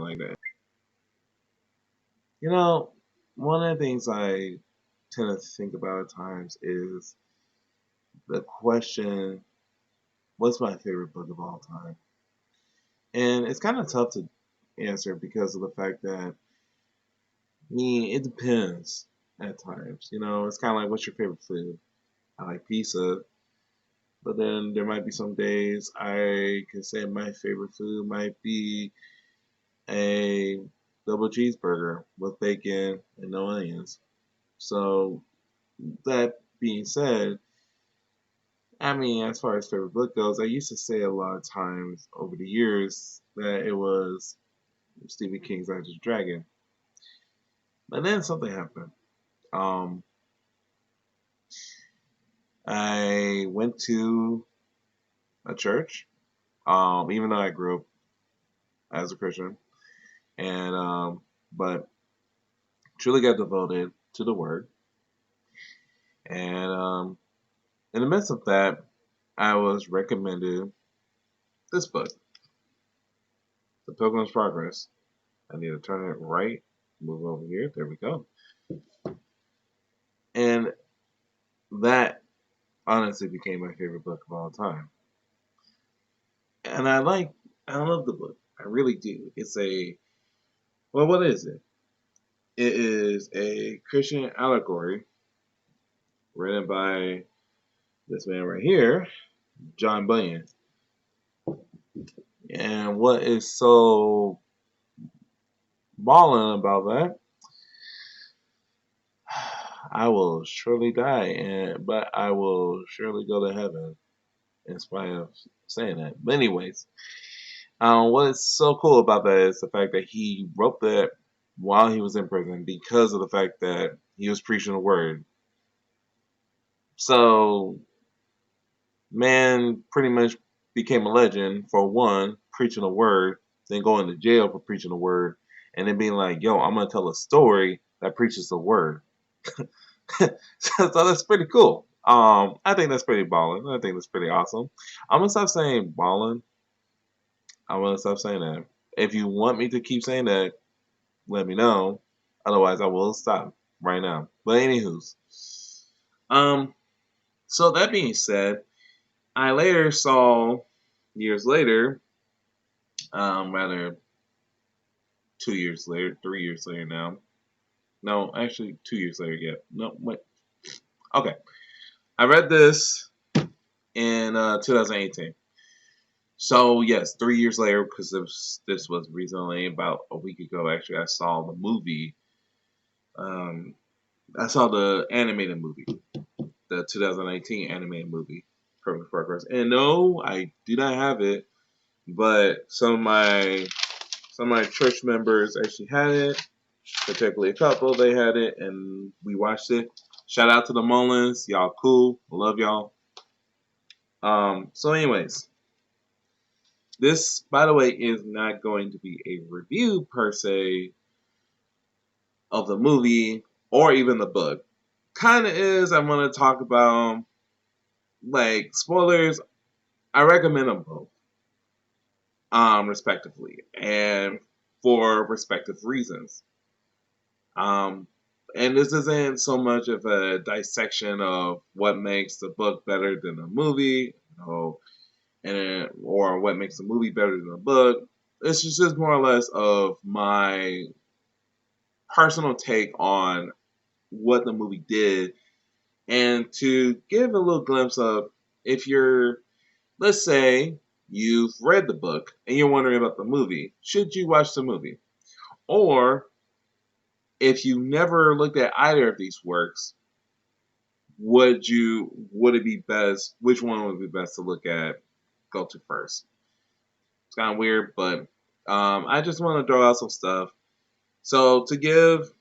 like that. You know, one of the things I tend to think about at times is the question, what's my favorite book of all time? And it's kind of tough to answer because of the fact that, it depends at times. It's kind of like, what's your favorite food? I like pizza, but then there might be some days I can say my favorite food might be a double cheeseburger with bacon and no onions. So, that being said, as far as favorite book goes, I used to say a lot of times over the years that it was Stephen King's Enter the Dragon. But then something happened. Um, I went to a church, even though I grew up as a Christian, and but truly got devoted to the Word. And in the midst of that, I was recommended this book, The Pilgrim's Progress. I need to turn it right, move over here. There we go. And that honestly became my favorite book of all time. And I love the book. I really do. Well, what is it? It is a Christian allegory written by this man right here, John Bunyan. And what is so balling about that? I will surely die, but I will surely go to heaven, in spite of saying that. But anyways, what is so cool about that is the fact that he wrote that while he was in prison because of the fact that he was preaching the word. So, man pretty much became a legend for one, preaching the word, then going to jail for preaching the word, and then being like, yo, I'm going to tell a story that preaches the word. So that's pretty cool. I think that's pretty balling. I think that's pretty awesome. I'm going to stop saying balling. I'm going to stop saying that. If you want me to keep saying that, let me know. Otherwise, I will stop right now. But anywho's, um, so that being said, I later saw years later, rather 2 years later, 3 years later now. No, actually 2 years later. Yeah. No, wait. Okay, I read this in 2018. So yes, 3 years later, because this was recently about a week ago. Actually, I saw the movie. Um, I saw the animated movie, the 2018 animated movie, Perfect Progress. And no, I do not have it, but some of my church members actually had it, particularly a couple. They had it, and we watched it. Shout out to the Mullins, y'all cool, love y'all. So, anyways, this, by the way, is not going to be a review per se of the movie or even the book. Kind of is. I want to talk about like spoilers. I recommend them both, respectively, and for respective reasons. Um, and this isn't so much of a dissection of what makes the book better than the movie, or what makes the movie better than the book. It's just more or less of my personal take on what the movie did, and to give a little glimpse of, if you're, let's say, you've read the book and you're wondering about the movie, should you watch the movie? Or if you never looked at either of these works, would it be best? Which one would be best to look at? Go to first. It's kind of weird, but I just want to throw out some stuff. So to give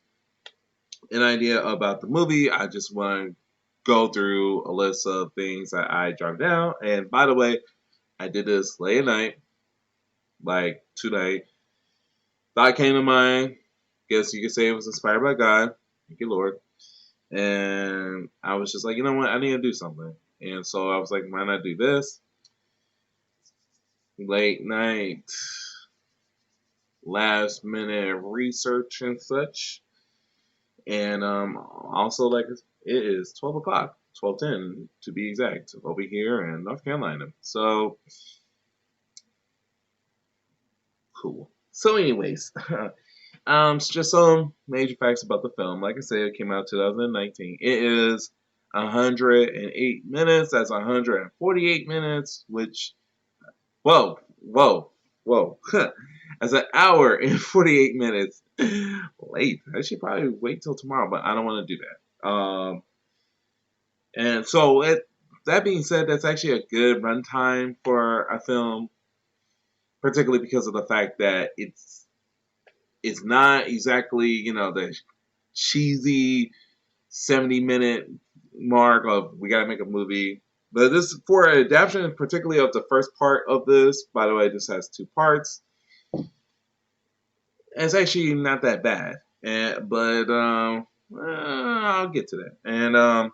an idea about the movie, I just want to go through a list of things that I jotted down. And by the way, I did this late at night, like today. Thought came to mind. Guess you could say it was inspired by God. Thank you, Lord. And I was just like, you know what? I need to do something. And so I was like, why not do this? Late night last minute research and such. And also, like, it is 12 o'clock, 12:10 to be exact, over here in North Carolina. So, cool. So, anyways, just some major facts about the film. Like I said, it came out 2019. It is 108 minutes. That's 148 minutes, which, whoa, whoa, whoa. That's an hour and 48 minutes late. I should probably wait till tomorrow, but I don't want to do that. And so, that being said, that's actually a good runtime for a film, particularly because of the fact that it's not exactly, the cheesy 70-minute mark of we got to make a movie. But this, for an adaptation, particularly of the first part of this, by the way, this has 2 parts. It's actually not that bad. But I'll get to that. And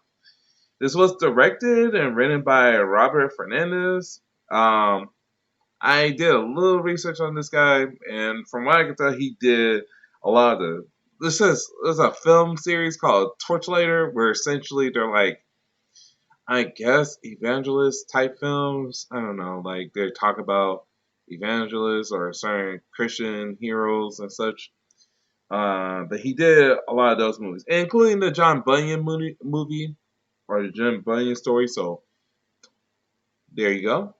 this was directed and written by Robert Fernandez. I did a little research on this guy, and from what I can tell, he did a lot of the. There's a film series called Torchlighter, where essentially they're like, I guess, evangelist type films. I don't know, like they talk about evangelists or certain Christian heroes and such. But he did a lot of those movies, including the John Bunyan movie or the John Bunyan story. So there you go.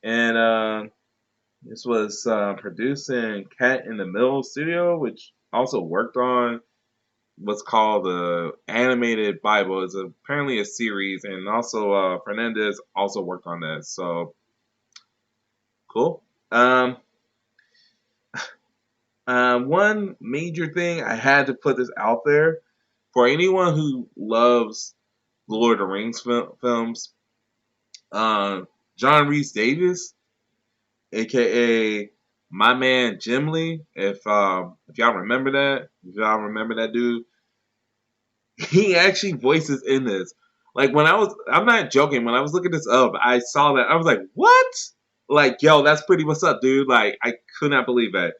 And this was produced in Cat in the Middle Studio, which also worked on what's called the Animated Bible. It's apparently a series, and also Fernandez also worked on that. So cool. One major thing I had to put this out there for anyone who loves the Lord of the Rings films. John Rhys Davis, aka my man Jim Lee. If y'all remember that dude, he actually voices in this. Like I'm not joking. When I was looking this up, I saw that I was like, what? Like, yo, that's pretty. What's up, dude? Like, I could not believe that.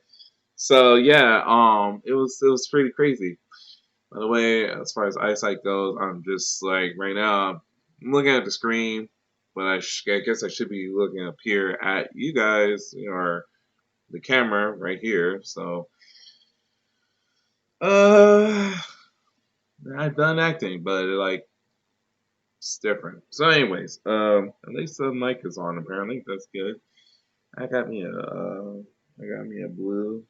So yeah, it was pretty crazy. By the way, as far as eyesight goes, I'm just like right now, I'm looking at the screen, but I guess I should be looking up here at you guys or the camera right here. So, uh, I've done acting, but like it's different. So, anyways, at least the mic is on. Apparently, that's good. I got me a blue.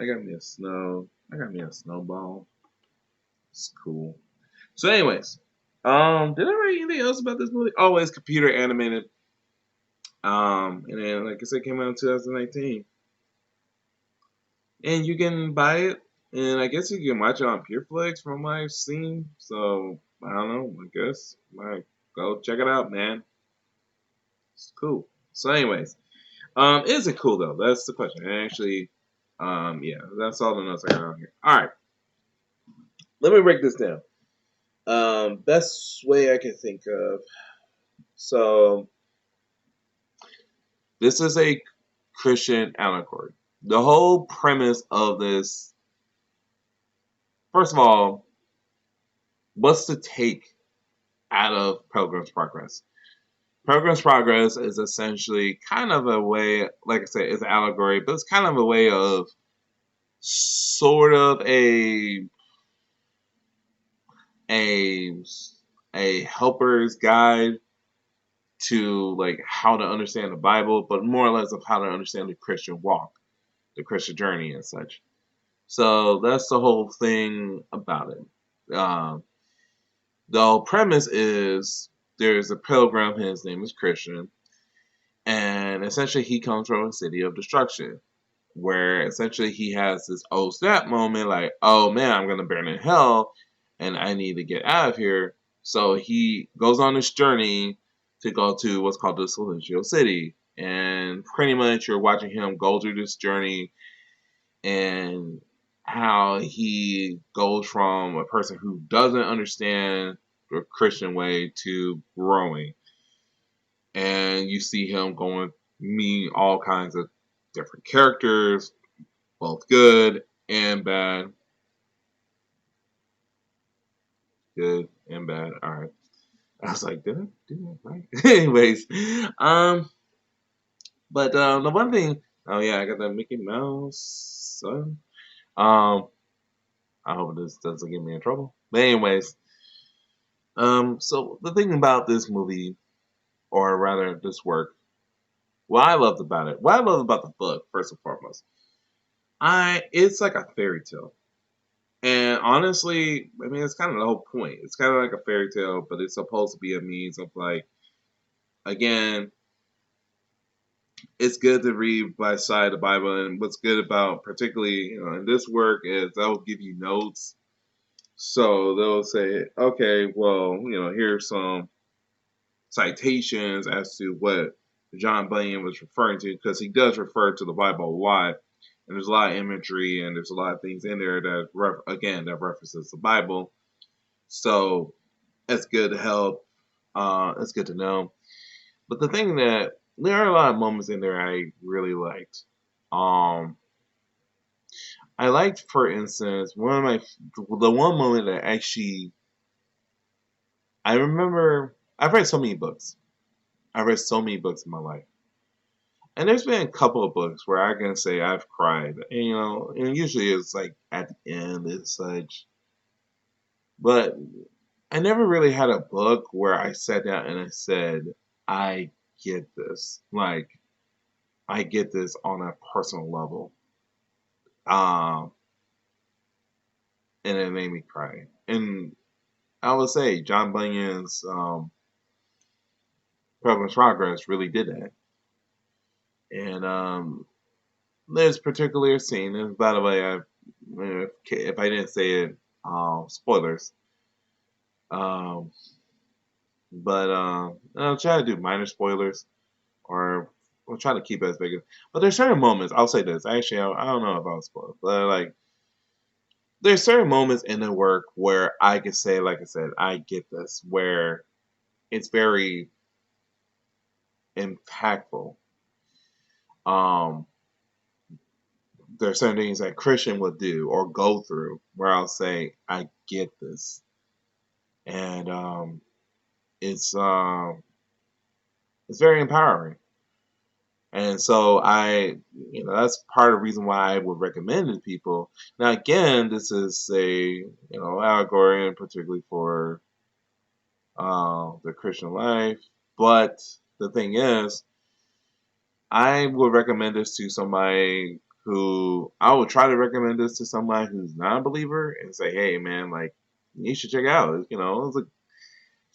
I got me a snow. I got me a snowball. It's cool. So, anyways, did I write anything else about this movie? Oh, it's computer animated. And then, like I said, it came out in 2019, and you can buy it, and I guess you can watch it on PureFlix from what I've seen. So I don't know. I guess go check it out, man. It's cool. So, anyways, is it cool though? That's the question. And actually, yeah, that's all the notes I got on here. All right, let me break this down. Best way I can think of. So this is a Christian allegory. The whole premise of this, first of all, what's the take out of Pilgrim's Progress? Pilgrim's Progress is essentially kind of a way, like I said, it's an allegory, but it's kind of a way of sort of a a helper's guide to like how to understand the Bible, but more or less of how to understand the Christian walk, the Christian journey, and such. So that's the whole thing about it. The whole premise is there's a pilgrim, his name is Christian, and essentially he comes from a city of destruction, where essentially he has this oh snap moment, like, oh man, I'm gonna burn in hell, and I need to get out of here. So he goes on this journey to go to what's called the Celestial City, and pretty much you're watching him go through this journey and how he goes from a person who doesn't understand the Christian way to growing. And you see him going meet all kinds of different characters, both good and bad. Good and bad. All right. I was like, did I do that right? Anyways, but the one thing, oh yeah, I got that Mickey Mouse son. Um, I hope this doesn't get me in trouble. But anyways, so the thing about this movie, or rather this work, what I loved about the book, first and foremost, it's like a fairy tale. And honestly, I mean, it's kind of the whole point. It's kind of like a fairy tale, but it's supposed to be a means of like, again, it's good to read by side of the Bible. And what's good about, particularly, in this work, is they'll give you notes. So they'll say, okay, well, here's some citations as to what John Bunyan was referring to, because he does refer to the Bible a lot, and there's a lot of imagery and there's a lot of things in there that that references the Bible. So it's good to help. It's good to know. But the thing that there are a lot of moments in there I really liked. Um, I liked, for instance, the one moment that actually I remember. I've read so many books. I've read so many books in my life. And there's been a couple of books where I can say I've cried, and, and usually it's like at the end and such. But I never really had a book where I sat down and I said, I get this. Like, I get this on a personal level. Um, and it made me cry. And I would say John Bunyan's Pilgrim's Progress really did that. And there's particularly a scene, and by the way, if I didn't say it, spoilers. Um, but I'll try to do minor spoilers, or we'll try to keep it as big as. But there's certain moments. I'll say this. Actually, I don't know if I'll spoil, but like there's certain moments in the work where I can say, like I said, I get this, where it's very impactful. Um, there are certain things that Christian would do or go through where I'll say, I get this, and it's um, it's very empowering. And so that's part of the reason why I would recommend it to people. Now, again, this is allegory, and particularly for the Christian life. But the thing is, I would recommend this to somebody I would try to recommend this to somebody who's not a believer and say, hey, man, like, you should check it out. It's a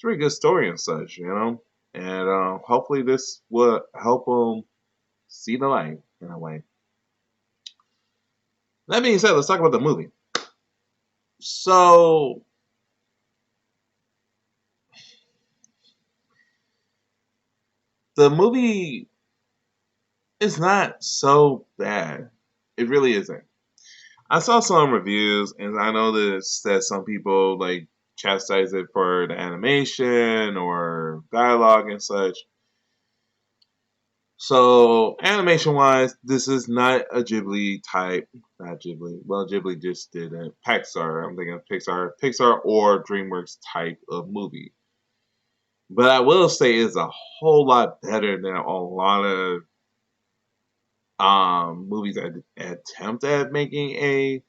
really good story and such, and hopefully this will help them see the light in a way. That being said, let's talk about the movie. So, the movie is not so bad. It really isn't. I saw some reviews, and I know that some people like chastise it for the animation or dialogue and such. So, animation wise, this is not a Ghibli type. Not Ghibli. Well, Ghibli just did it. Pixar. I'm thinking of Pixar or DreamWorks type of movie. But I will say it's a whole lot better than a lot of movies that attempt at making a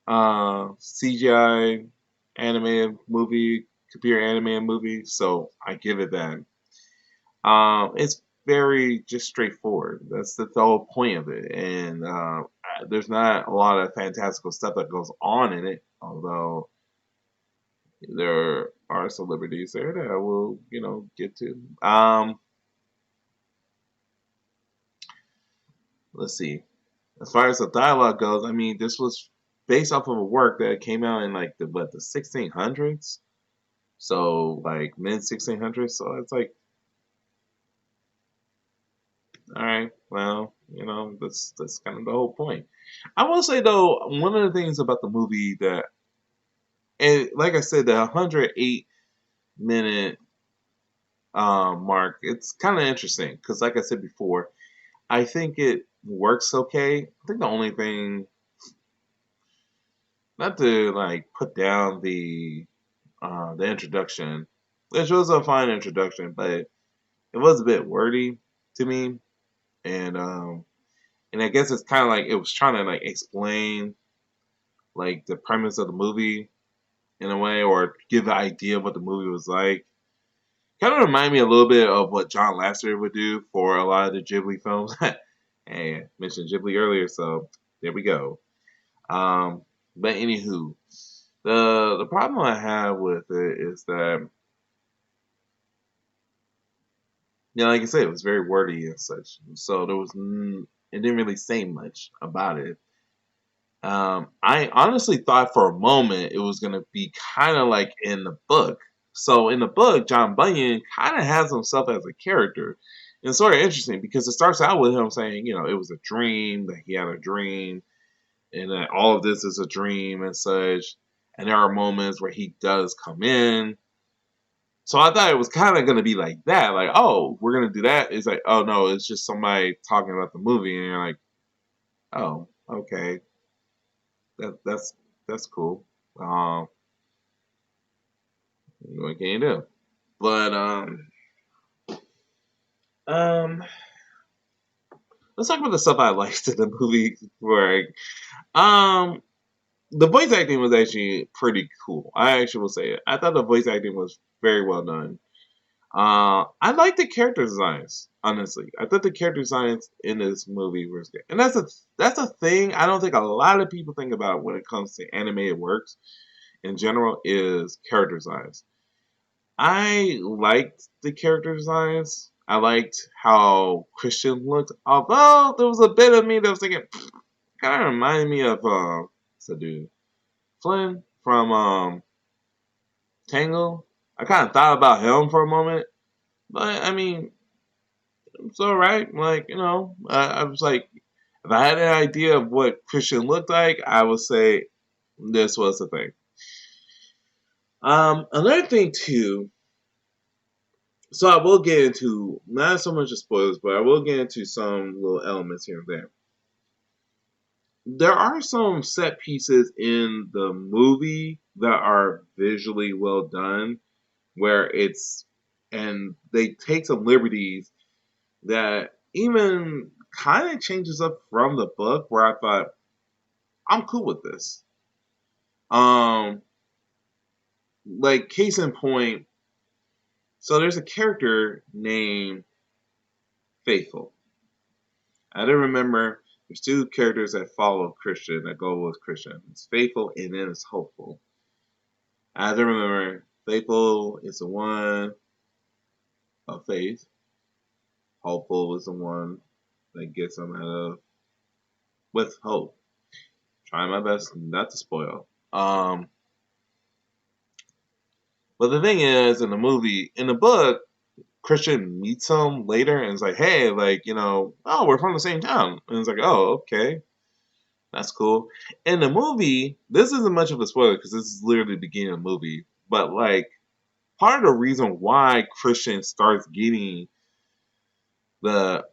CGI animated movie, computer animated movie. So I give it that. It's very just straightforward. That's the whole point of it, and there's not a lot of fantastical stuff that goes on in it. Although there are celebrities there that I will, get to. Let's see. As far as the dialogue goes, I mean, this was based off of a work that came out in like the 1600s, so like mid 1600s. So it's like, all right, well, that's kind of the whole point. I will say though, one of the things about the movie that, and like I said, the 108-minute mark, it's kind of interesting because, like I said before, I think works okay. I think the only thing, not to like put down the introduction, which was a fine introduction, but it was a bit wordy to me, and and I guess it's kind of like it was trying to like explain like the premise of the movie in a way, or give the idea of what the movie was like. Kind of remind me a little bit of what John Lasseter would do for a lot of the Ghibli films. Hey, I mentioned Ghibli earlier, so there we go. Um, but anywho, the problem I have with it is that, like I said, it was very wordy and such. So it didn't really say much about it. I honestly thought for a moment it was gonna be kind of like in the book. So in the book, John Bunyan kind of has himself as a character. And it's sort of interesting because it starts out with him saying, it was a dream, that he had a dream, and that all of this is a dream and such. And there are moments where he does come in. So I thought it was kind of going to be like that, like, oh, we're going to do that. It's like, oh no, it's just somebody talking about the movie, and you're like, oh, okay, that's cool. Um, what can you do? But um, let's talk about the stuff I liked in the movie. Where um, the voice acting was actually pretty cool. I actually will say it. I thought the voice acting was very well done. I like the character designs. Honestly, I thought the character designs in this movie was good, and that's a thing I don't think a lot of people think about when it comes to animated works in general is character designs. I liked the character designs. I liked how Christian looked, although there was a bit of me that was thinking, kind of reminded me of what's the dude Flynn from Tangle. I kind of thought about him for a moment, but I mean, it's all right. Like, I was like, if I had an idea of what Christian looked like, I would say this was the thing. Another thing too. So I will get into not so much of spoilers, but I will get into some little elements here and there. There are some set pieces in the movie that are visually well done, where and they take some liberties that even kind of changes up from the book, where I thought I'm cool with this. Um, like case in point, so there's a character named Faithful. I don't remember. There's two characters that follow Christian that go with Christian. It's Faithful and then it's Hopeful. I don't remember. Faithful is the one of faith. Hopeful is the one that gets them out of with hope. Trying my best not to spoil. But the thing is, in the book, Christian meets him later and is like, hey, like, oh, we're from the same town. And it's like, oh, okay, that's cool. In the movie, this isn't much of a spoiler because this is literally the beginning of the movie. But, like, part of the reason why Christian starts getting the,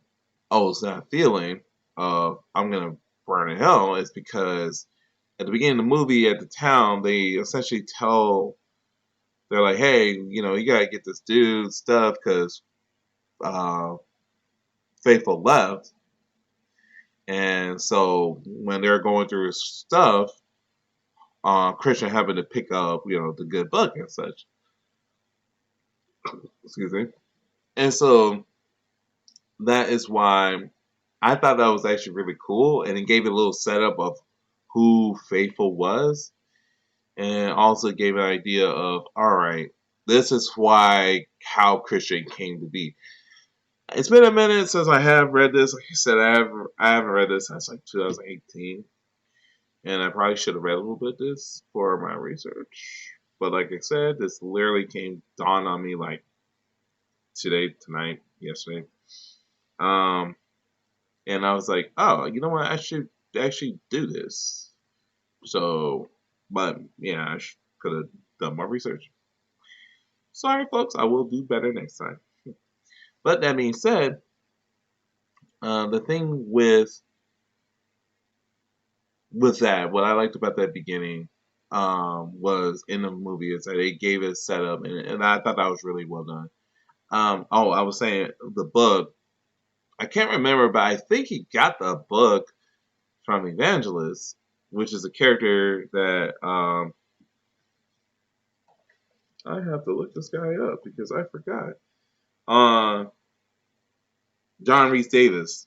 oh, it's not feeling of, I'm going to burn in hell is because at the beginning of the movie, at the town, they essentially they're like, hey, you got to get this dude stuff because uh, Faithful left. And so when they're going through his stuff, Christian happened to pick up, the good book and such. Excuse me. And so that is why I thought that was actually really cool. And it gave it a little setup of who Faithful was. And also gave an idea of, all right, this is how Christian came to be. It's been a minute since I have read this. Like I said, I haven't read this since like 2018. And I probably should have read a little bit of this for my research. But like I said, this literally dawned on me like today, tonight, yesterday. Um, and I was like, oh, you know what? I should actually do this. So, but yeah, could have done more research. Sorry, folks. I will do better next time. But that being said, The thing with that, what I liked about that beginning was in the movie is that they gave it a setup, and I thought that was really well done. Oh, I was saying the book. I can't remember, but I think he got the book from Evangelist, which is a character that I have to look this guy up because I forgot. Uh, John Rhys Davis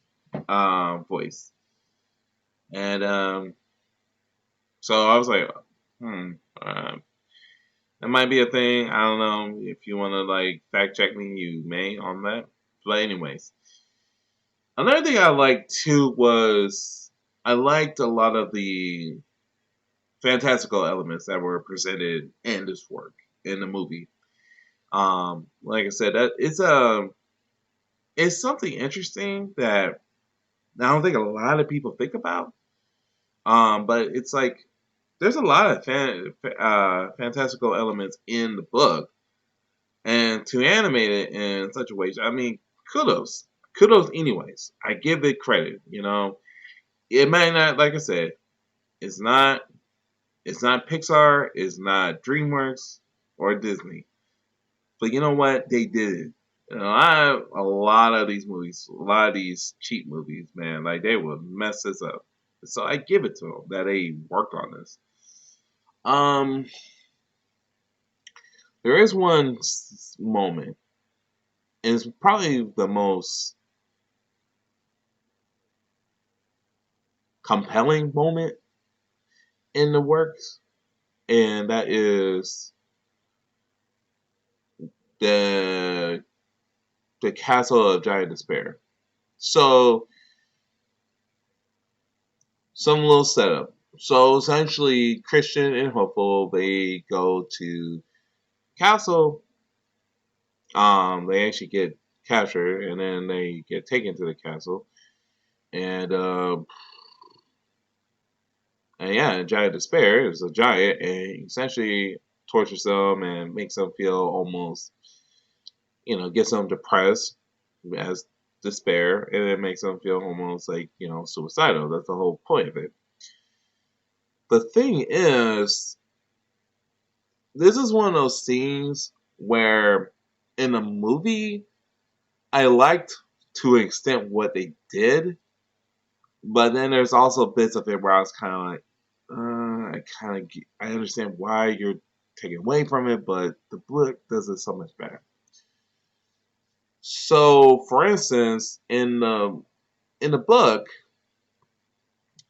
voice, and so I was like, hmm, that might be a thing. I don't know if you want to like fact check me, you may on that. But anyways, another thing I liked too was I liked a lot of the fantastical elements that were presented in this work in the movie. Like I said, that it's something interesting that I don't think a lot of people think about. But it's like there's a lot of fantastical elements in the book, and to animate it in such a way, I mean, kudos, kudos. Anyways, I give it credit. It might not, like I said, it's not, it's not Pixar, it's not DreamWorks or Disney, but you know what? They did it. A lot of these movies, a lot of these cheap movies, man, like they would mess this up. So I give it to them that they worked on this. Um, there is one moment, and it's probably the most compelling moment in the works, and that is the the Castle of Giant Despair. So, some little setup. So essentially, Christian and Hopeful they go to castle. They actually get captured, and then they get taken to the castle, and yeah, Giant Despair is a giant, and essentially tortures them and makes them feel almost, gets them depressed as despair, and it makes them feel almost like suicidal. That's the whole point of it. The thing is, this is one of those scenes where in the movie I liked to an extent what they did, but then there's also bits of it where I was kind of like, I understand why you're taking away from it, but the book does it so much better. So, for instance, in the book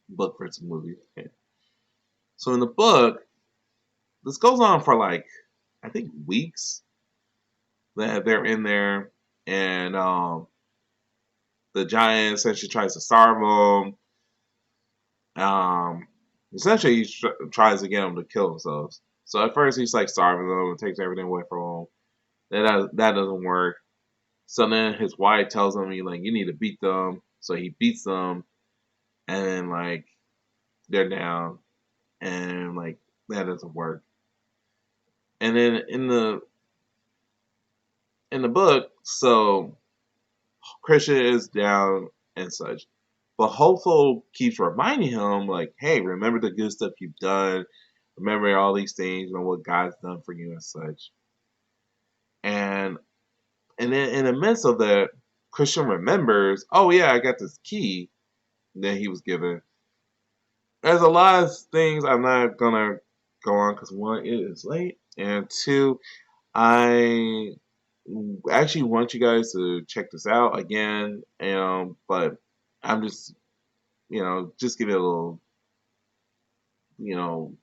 versus movie. Okay. So in the book, this goes on for like I think weeks that they're in there, and the giant essentially tries to starve them. Um, Essentially, he tries to get them to kill themselves. So at first, he's like starving them and takes everything away from them. That doesn't work. So then his wife tells him, you need to beat them. So he beats them, and then like they're down, and like that doesn't work. And then in the book, so Christian is down and such. But Hopeful keeps reminding him, like, hey, remember the good stuff you've done. Remember all these things and what God's done for you and such. And then in the midst of that, Christian remembers, oh yeah, I got this key that he was given. There's a lot of things I'm not gonna go on because one, it is late, and two, I actually want you guys to check this out again. But I'm just just give it a you know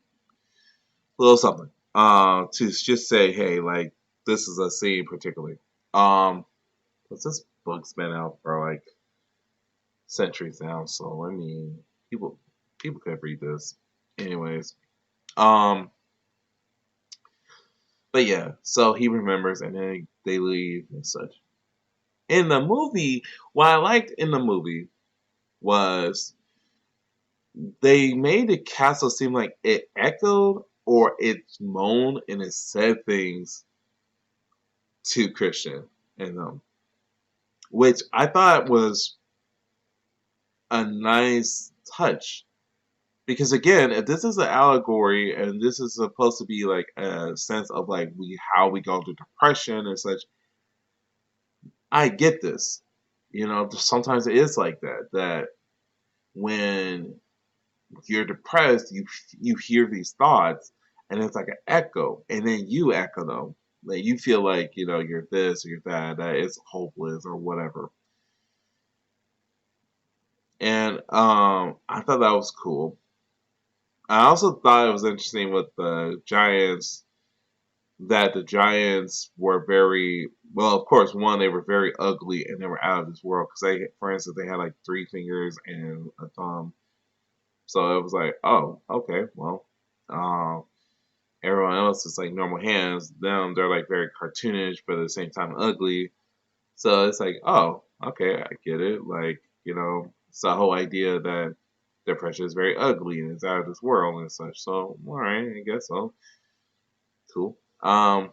little something. To just say, hey, like this is a scene particularly. Um, but this book's been out for like centuries now, so I mean, people could read this, anyways. Um, but yeah, so he remembers, and then they leave and such. In the movie, what I liked in the movie was they made the castle seem like it echoed or it moaned and it said things to Christian and them, which I thought was a nice touch. Because again, if this is an allegory and this is supposed to be like a sense of like how we go through depression and such, I get this. Sometimes it is like that. That when you're depressed, you hear these thoughts, and it's like an echo, and then you echo them. Like you feel like you're this or you're that it's hopeless or whatever. And I thought that was cool. I also thought it was interesting with the Giants that the Giants were very well. Of course, one, they were very ugly and they were out of this world because for instance, they had like three fingers and a thumb. So it was like, oh, okay, well, um, everyone else is like normal hands. Them, they're like very cartoonish, but at the same time ugly. So it's like, oh, okay, I get it. Like, it's the whole idea that depression is very ugly and it's out of this world and such. So, all right, I guess so. Cool. And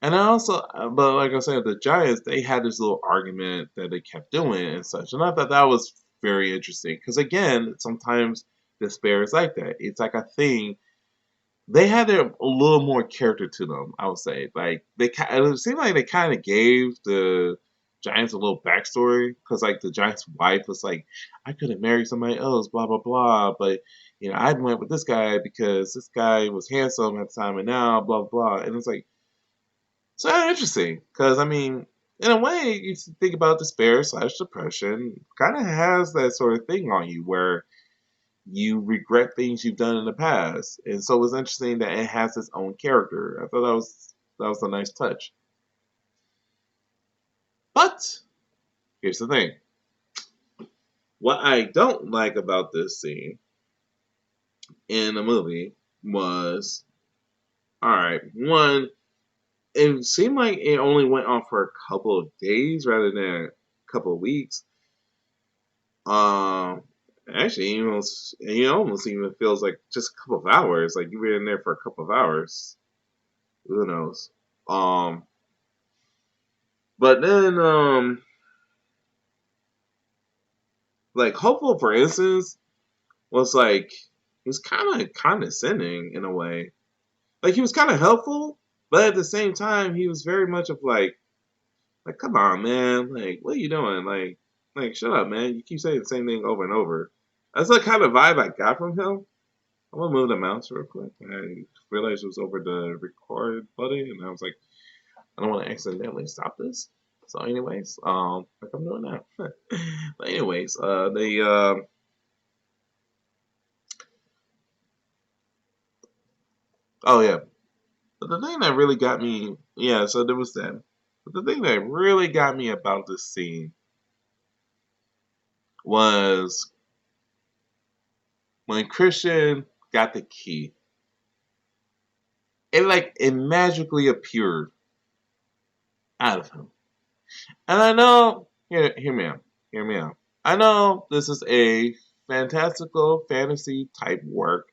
I also, but like I said, the Giants, they had this little argument that they kept doing and such. And I thought that was very interesting. Because again, sometimes despair is like that. It's like a thing. They had a little more character to them, I would say. Like, it seemed like they kind of gave the Giants a little backstory. Because, like, the Giants' wife was like, I could have married somebody else, blah, blah, blah. But, I went with this guy because this guy was handsome at the time and now, blah, blah. And it's like, so interesting, because I mean, in a way, you think about despair slash depression, kind of has that sort of thing on you where you regret things you've done in the past, and so it's interesting that it has its own character. I thought that was a nice touch. But here's the thing: what I don't like about this scene in the movie was, all right, one, it seemed like it only went on for a couple of days rather than a couple of weeks. Um, Actually, it almost even feels like just a couple of hours. Like you were in there for a couple of hours. Who knows? Um, but then, like Hopeful, for instance, was like he was kind of condescending in a way. Like he was kind of helpful, but at the same time, he was very much of like, come on, man, like what are you doing? Like shut up, man. You keep saying the same thing over and over. That's the kind of vibe I got from him. I'm gonna move the mouse real quick. I realized it was over the record button, and I was like, I don't want to accidentally stop this. So, anyways, like I'm doing now. But anyways, they oh yeah. But the thing that really got me, yeah. So there was that. But the thing that really got me about this scene was when Christian got the key. It magically appeared out of him. And I know, hear me out, hear me out. I know this is a fantastical fantasy type work,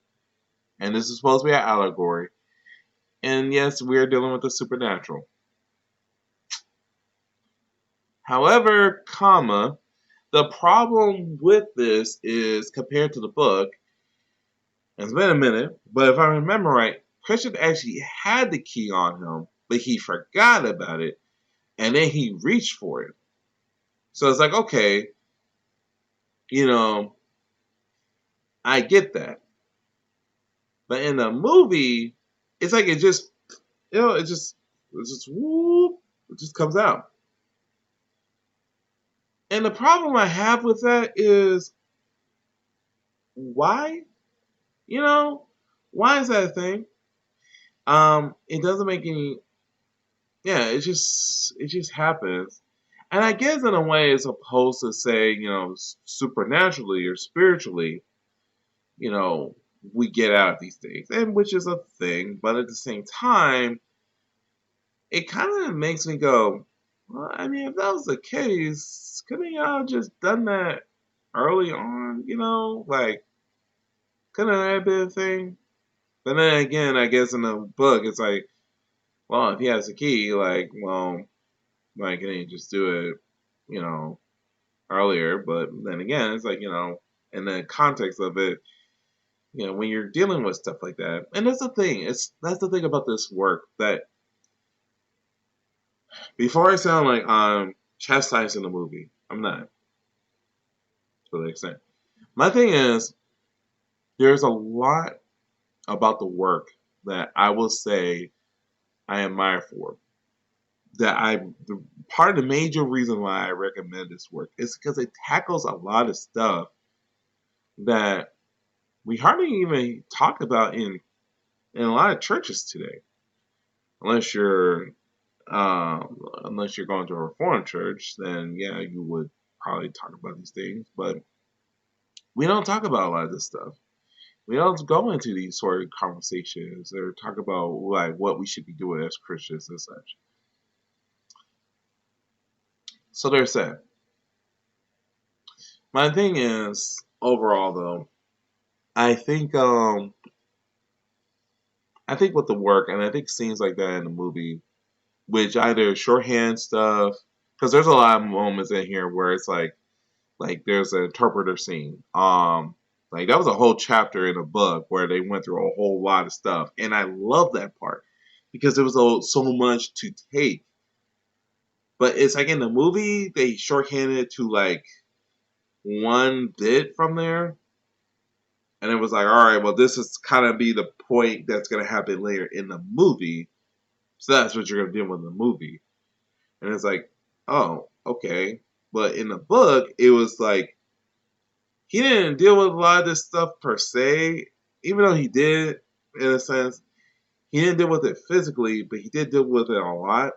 and this is supposed to be an allegory. And yes, we are dealing with the supernatural. However, the problem with this is compared to the book, it's been a minute, but if I remember right, Christian actually had the key on him, but he forgot about it, and then he reached for it. So it's like, okay, you know, I get that. But in the movie, it's like it just whoop, it just comes out. And the problem I have with that is why? You know, why is that a thing? It doesn't make any. Yeah, it just happens. And I guess in a way, it's opposed to say, supernaturally or spiritually, you know, we get out of these things, and which is a thing. But at the same time, it kind of makes me go, well, I mean, if that was the case, couldn't y'all just done that early on? Like, couldn't that been a thing? But then again, I guess in the book, it's like, well, if he has a key, like, well, why can't he just do it, you know? earlier, but then again, it's like, in the context of it, when you're dealing with stuff like that, and that's the thing about this work that before I sound like I'm chastising the movie, I'm not to the extent. My thing is, there's a lot about the work that I will say I admire for. Part of the major reason why I recommend this work is because it tackles a lot of stuff that we hardly even talk about in a lot of churches today, unless you're unless you're going to a Reformed church, then yeah, you would probably talk about these things. But we don't talk about a lot of this stuff. We don't go into these sort of conversations or talk about like what we should be doing as Christians and such. So there's that. My thing is overall though, I think I think with the work and I think scenes like that in the movie, which either shorthand stuff, because there's a lot of moments in here where it's like there's an interpreter scene. Like that was a whole chapter in a book where they went through a whole lot of stuff, and I love that part because there was so much to take. But it's like in the movie they shorthanded it to like one bit from there, and it was like, all right, well this is kind of be the point that's gonna happen later in the movie, so that's what you're gonna deal with in the movie, and it's like, oh, okay. But in the book, it was like he didn't deal with a lot of this stuff per se, even though he did, in a sense. He didn't deal with it physically, but he did deal with it a lot.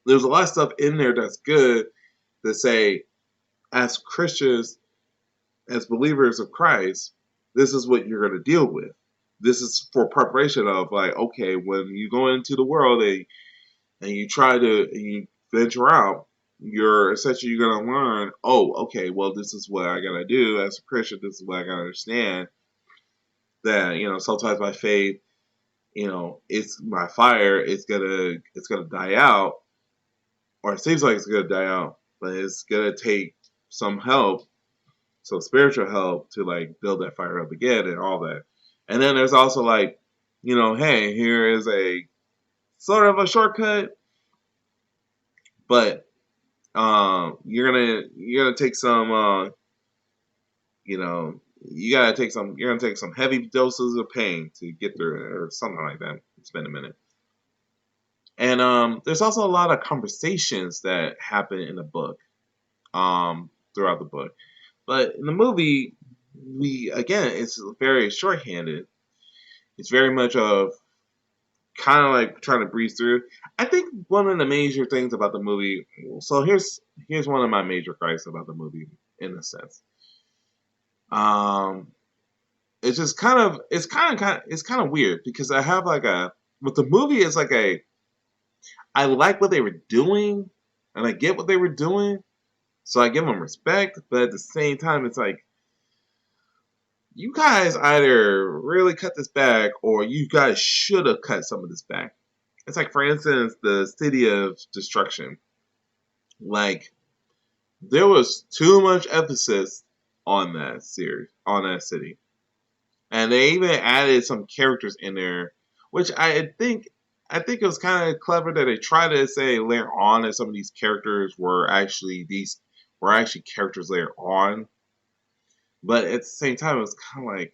There's a lot of stuff in there that's good to say, as Christians, as believers of Christ, this is what you're going to deal with. This is for preparation of like, okay, when you go into the world and you try to and you venture out, you're essentially you're gonna learn, oh, okay, well this is what I gotta do as a Christian, this is what I gotta understand. That, sometimes my faith, it's my fire, it's gonna die out, or it seems like it's gonna die out, but it's gonna take some help, some spiritual help to like build that fire up again and all that. And then there's also like, hey, here is a sort of a shortcut, but you're gonna take some you're gonna take some heavy doses of pain to get through it or something like that. It's been a minute. And there's also a lot of conversations that happen in the book, throughout the book. But in the movie, it's very shorthanded. It's very much of kind of like trying to breeze through. I think one of the major things about the movie. So here's one of my major gripes about the movie, in a sense. Um, it's just it's kind of weird because I have like a with the movie. It's like I like what they were doing, and I get what they were doing, so I give them respect. But at the same time, it's like you guys either really cut this back, or you guys should have cut some of this back. It's like, for instance, the City of Destruction. Like, there was too much emphasis on that series, on that city. And they even added some characters in there, which I think it was kind of clever that they tried to say later on that some of these characters were actually characters later on. But at the same time, it was kind of like,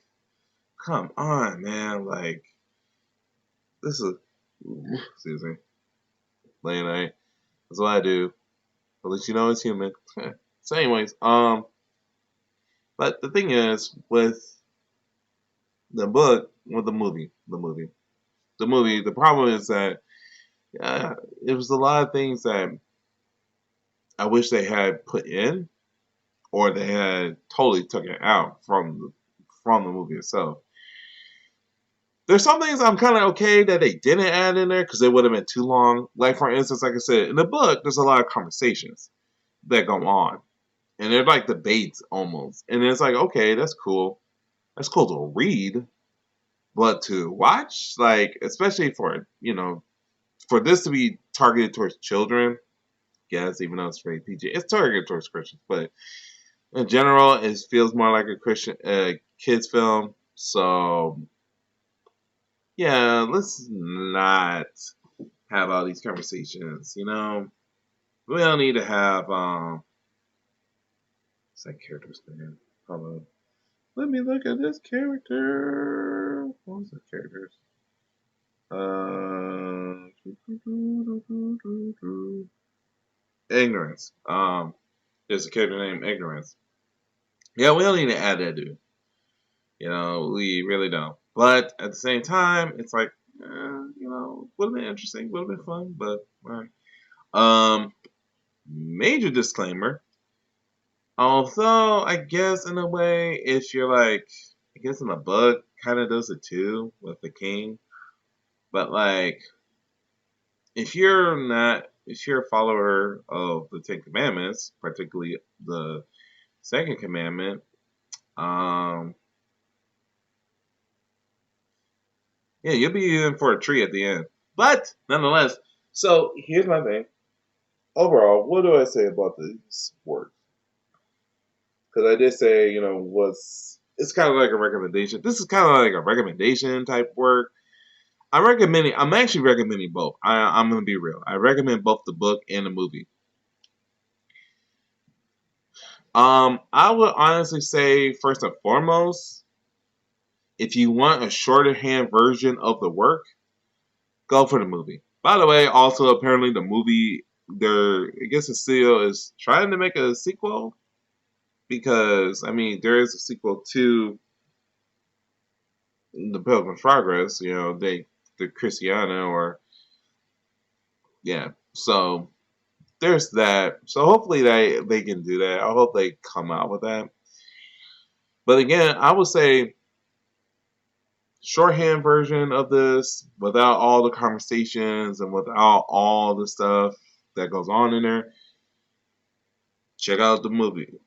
come on, man, like this is excuse me, late night. That's what I do. At least you know it's human. So, anyways, but the thing is with the book, with the movie, the problem is that it was a lot of things that I wish they had put in, or they had totally taken out from the movie itself. There's some things I'm kind of okay that they didn't add in there because they would have been too long. Like, for instance, like I said, in the book, there's a lot of conversations that go on, and they're like debates almost. And it's like, okay, that's cool. That's cool to read, but to watch, like, especially for this to be targeted towards children, guess, even though it's rated PG. It's targeted towards Christians, but in general, it feels more like a Christian kids film. So yeah, let's not have all these conversations. We don't need to have what's that character's name? Hold on. Let me look at this character. What was the character's? Uh, Ignorance. There's a character named Ignorance. Yeah, we don't need to add that dude. We really don't. But at the same time, it's like, would have been interesting, would have been fun, but all right. Major disclaimer. Although I guess in a way, if you're like, I guess in the book, kind of does it too with the king. But like, if you're a follower of the Ten Commandments, particularly the second commandment, yeah, you'll be in for a treat at the end. But nonetheless, so here's my thing. Overall, what do I say about this work? Because I did say, it's kind of like a recommendation. This is kind of like a recommendation type work. I'm actually recommending both. I'm going to be real. I recommend both the book and the movie. I would honestly say, first and foremost, if you want a shorter hand version of the work, go for the movie. By the way, also apparently the movie, I guess the studio is trying to make a sequel because there is a sequel to the Pilgrim's Progress. The Christiana or yeah. So there's that. So hopefully they can do that. I hope they come out with that. But again, I would say shorthand version of this without all the conversations and without all the stuff that goes on in there. Check out the movie.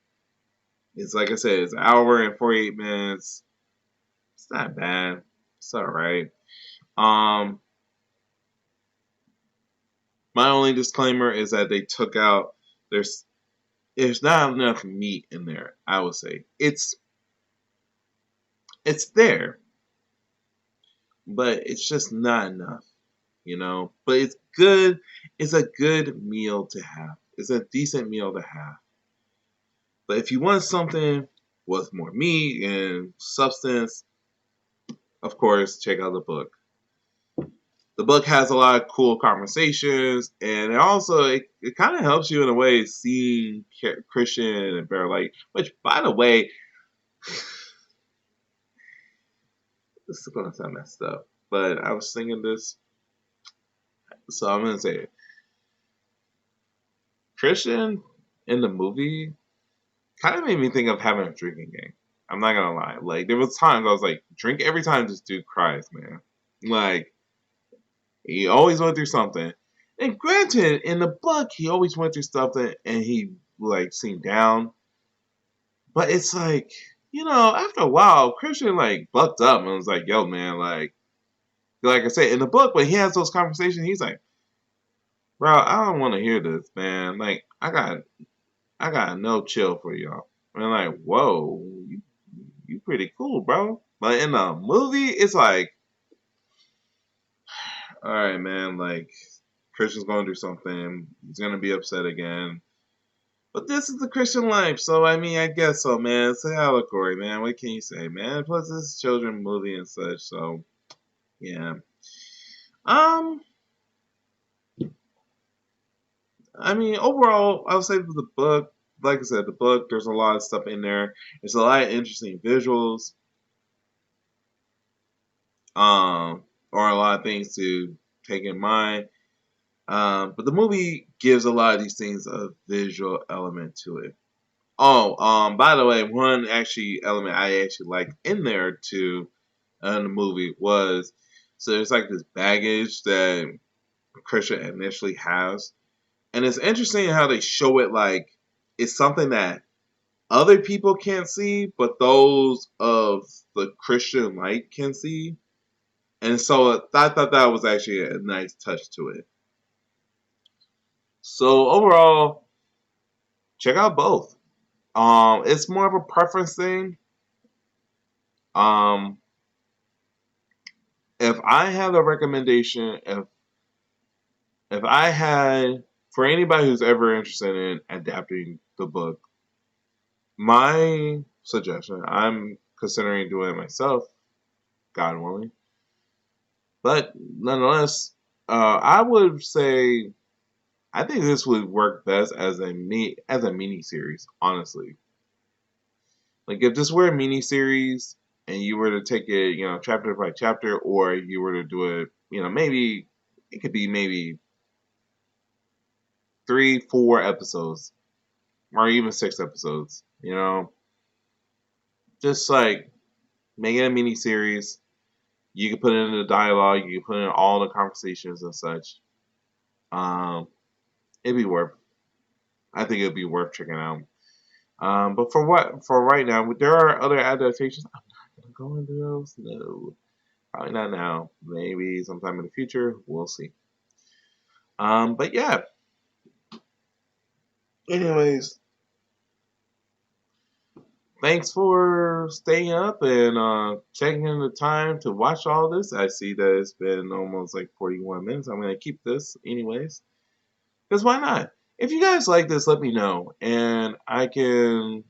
It's like I said, it's an hour and 48 minutes. It's not bad. It's all right. My only disclaimer is that they took out there's not enough meat in there. I would say it's there, but it's just not enough. But it's good. It's a good meal to have. It's a decent meal to have. But if you want something with more meat and substance, of course, check out the book. The book has a lot of cool conversations, and it kind of helps you in a way seeing Christian and Bear like. Which, by the way, this is gonna sound messed up, but I was singing this, so I'm gonna say it. Christian in the movie kind of made me think of having a drinking game. I'm not gonna lie. Like there was times I was like, drink every time this dude cries, man. Like he always went through something. And granted, in the book, he always went through something and he like seemed down. But it's like, after a while, Christian like bucked up and was like, yo, man, like I said, in the book, when he has those conversations, he's like, bro, I don't want to hear this, man. Like, I got no chill for y'all. And I'm like, whoa, you pretty cool, bro. But in the movie, it's like, all right, man, like Christian's going to do something. He's going to be upset again. But this is the Christian life, so I guess so, man. It's an allegory, man. What can you say, man? Plus, this is a children's movie and such, so yeah. Um, overall, I would say the book, like I said, the book, there's a lot of stuff in there. There's a lot of interesting visuals, or a lot of things to take in mind. But the movie gives a lot of these things a visual element to it. Oh, by the way, one actually element I actually liked in there too, in the movie was so there's like this baggage that Christian initially has, and it's interesting how they show it like it's something that other people can't see, but those of the Christian light can see, and so I thought that was actually a nice touch to it. So overall, check out both. It's more of a preference thing. Um, if I had a recommendation, if I had for anybody who's ever interested in adapting the book, my suggestion, I'm considering doing it myself, God willing. But nonetheless, I would say I think this would work best as a mini series. Honestly, like if this were a mini series and you were to take it, chapter by chapter, or you were to do it, maybe it could be maybe 3, 4 episodes, or even 6 episodes. Just like make it a mini series. You can put it in the dialogue. You can put in all the conversations and such. Um, it'd be worth. I think it'd be worth checking out. But for right now, there are other adaptations. I'm not gonna go into those. No, probably not now. Maybe sometime in the future. We'll see. But yeah. Anyways, thanks for staying up and checking in the time to watch all this. I see that it's been almost like 41 minutes. I'm gonna keep this anyways. Because why not? If you guys like this, let me know, and I can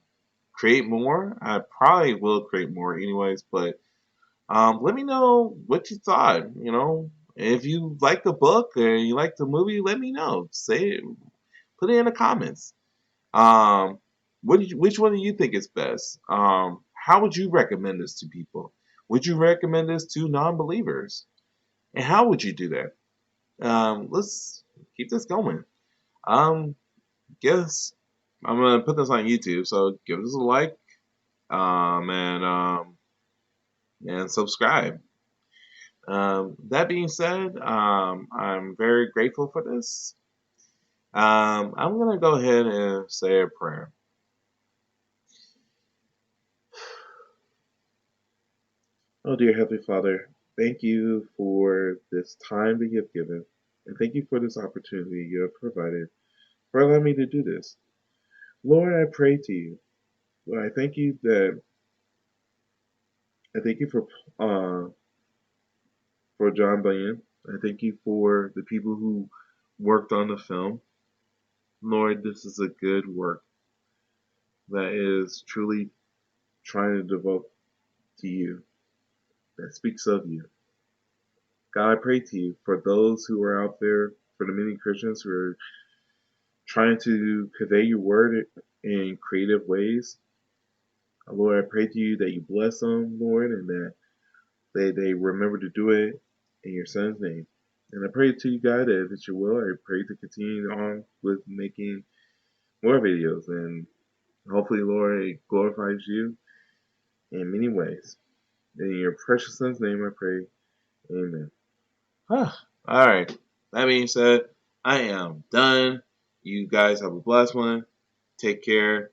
create more. I probably will create more anyways, but let me know what you thought. If you like the book or you like the movie, let me know. Say it, put it in the comments. Um, which one do you think is best? How would you recommend this to people? Would you recommend this to non-believers? And how would you do that? Let's keep this going. Um, guess I'm gonna put this on YouTube, so give us a like, and subscribe. That being said, I'm very grateful for this. I'm going to go ahead and say a prayer. Oh, dear Heavenly Father, thank you for this time that you have given, and thank you for this opportunity you have provided for allowing me to do this. Lord, I pray to you. Lord, I thank you for John Bunyan. I thank you for the people who worked on the film. Lord, this is a good work that is truly trying to devote to you, that speaks of you. God, I pray to you for those who are out there, for the many Christians who are trying to convey your word in creative ways. Lord, I pray to you that you bless them, Lord, and that they remember to do it in your son's name. And I pray to you, God, that if it's your will, I pray to continue on with making more videos. And hopefully, Lord, it glorifies you in many ways. In your precious son's name, I pray. Amen. All right. That being said, I am done. You guys have a blessed one. Take care.